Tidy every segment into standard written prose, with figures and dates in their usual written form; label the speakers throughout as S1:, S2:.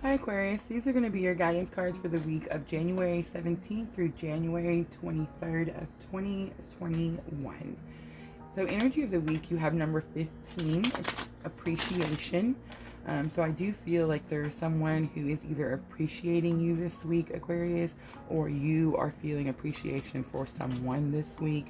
S1: Hi Aquarius, these are going to be your guidance cards for the week of January 17th through January 23rd of 2021. So energy of the week, you have number 15, it's appreciation. So I do feel like there's someone who is either appreciating you this week, Aquarius, or you are feeling appreciation for someone this week.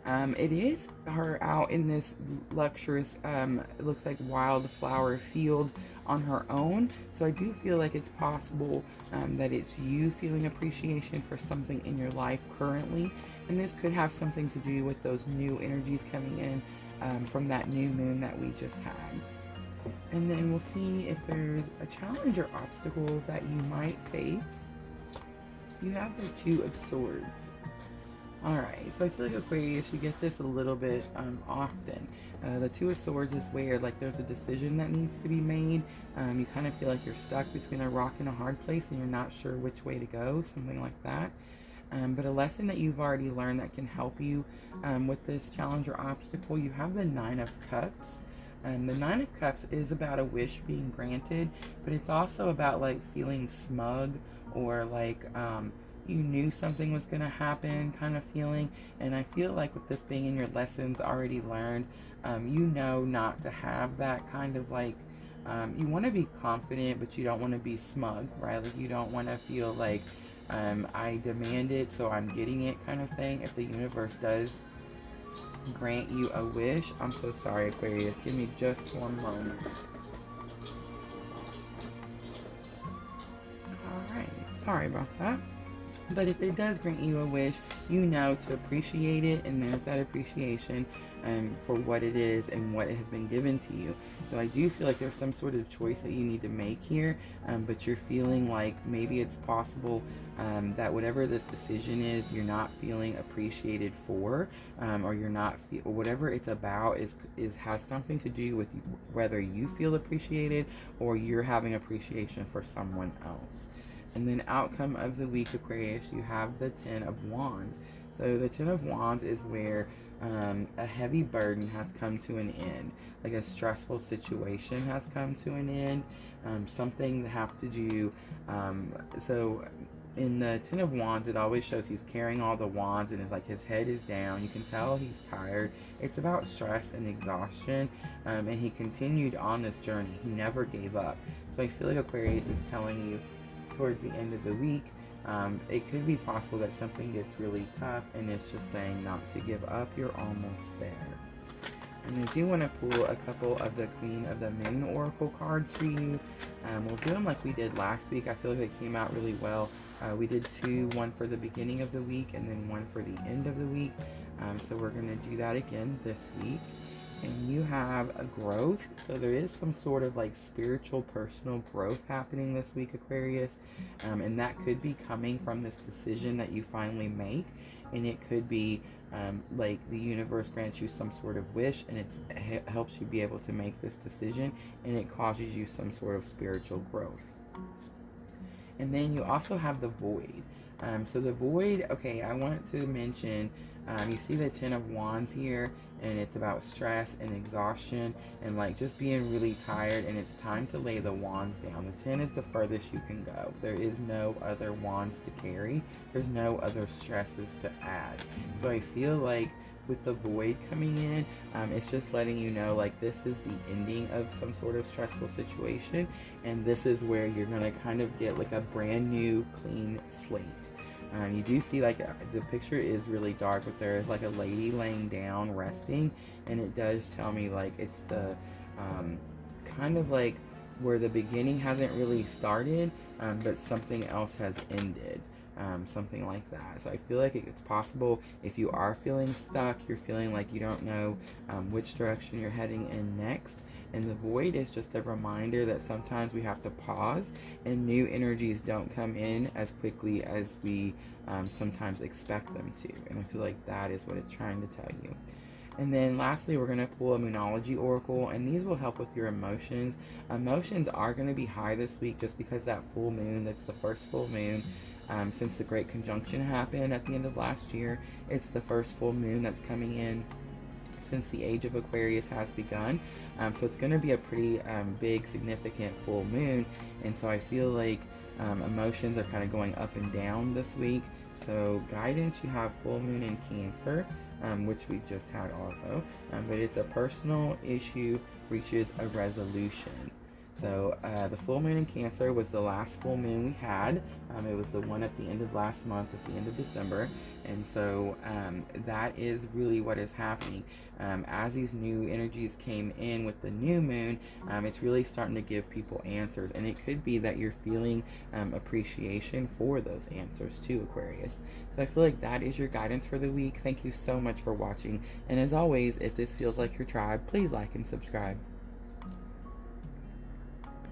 S1: It is her out in this luxurious, it looks like wildflower field on her own. So I do feel like it's possible that it's you feeling appreciation for something in your life currently. And this could have something to do with those new energies coming in from that new moon that we just had. And then we'll see if there's a challenge or obstacle that you might face. You have the Two of Swords. Alright, so I feel like Aquarius, you get this a little bit often. The Two of Swords is where like there's a decision that needs to be made. You kind of feel like you're stuck between a rock and a hard place and you're not sure which way to go, something like that. But a lesson that you've already learned that can help you with this challenge or obstacle, you have the Nine of Cups. The Nine of Cups is about a wish being granted, but it's also about like feeling smug or like you knew something was going to happen kind of feeling. And I feel like with this being in your lessons already learned, you know not to have that kind of like, you want to be confident, but you don't want to be smug, right? Like you don't want to feel like I demand it, so I'm getting it kind of thing. If the universe does grant you a wish, I'm so sorry, Aquarius. Give me just one moment. Alright, sorry about that. But if it does grant you a wish, you know to appreciate it, and there's that appreciation for what it is and what it has been given to you. So I do feel like there's some sort of choice that you need to make here, but you're feeling like maybe it's possible that whatever this decision is, you're not feeling appreciated for, or you're not or whatever it's about is has something to do with whether you feel appreciated or you're having appreciation for someone else. And then outcome of the week, Aquarius, you have the Ten of Wands. So the Ten of Wands is where a heavy burden has come to an end. Like a stressful situation has come to an end. Something that have to do, so in the Ten of Wands, it always shows he's carrying all the wands and it's like his head is down. You can tell he's tired. It's about stress and exhaustion. And he continued on this journey. He never gave up. So I feel like Aquarius is telling you towards the end of the week, it could be possible that something gets really tough and it's just saying not to give up. You're almost there. And I do want to pull a couple of the Queen of the Moon Oracle cards for you. We'll do them like we did last week. I feel like they came out really well. We did two, one for the beginning of the week and then one for the end of the week. So we're going to do that again this week. And you have a growth, so there is some sort of like spiritual personal growth happening this week, Aquarius, and that could be coming from this decision that you finally make. And it could be like the universe grants you some sort of wish and it helps you be able to make this decision, and it causes you some sort of spiritual growth. And then you also have the Void. So the Void, okay, I wanted to mention, you see the Ten of Wands here, and it's about stress and exhaustion and like just being really tired, and it's time to lay the wands down. The 10 is the furthest you can go. There is no other wands to carry. There's no other stresses to add. So I feel like with the Void coming in, it's just letting you know like this is the ending of some sort of stressful situation, and this is where you're going to kind of get like a brand new clean slate. You do see like the picture is really dark, but there is like a lady laying down resting, and it does tell me like it's the kind of like where the beginning hasn't really started, but something else has ended. Something like that. So I feel like it's possible if you are feeling stuck, you're feeling like you don't know which direction you're heading in next. And the Void is just a reminder that sometimes we have to pause, and new energies don't come in as quickly as we sometimes expect them to. And I feel like that is what it's trying to tell you. And then lastly, we're going to pull a Moonology Oracle, and these will help with your emotions. Emotions are going to be high this week just because that full moon, that's the first full moon since the Great Conjunction happened at the end of last year. It's the first full moon that's coming in since the age of Aquarius has begun. So it's going to be a pretty big, significant full moon. And so I feel like emotions are kind of going up and down this week. So guidance, you have full moon in Cancer, which we just had also. But it's a personal issue reaches a resolution. So the full moon in Cancer was the last full moon we had. It was the one at the end of last month, at the end of December. And so that is really what is happening. As these new energies came in with the new moon, it's really starting to give people answers. And it could be that you're feeling appreciation for those answers too, Aquarius. So I feel like that is your guidance for the week. Thank you so much for watching. And as always, if this feels like your tribe, please like and subscribe.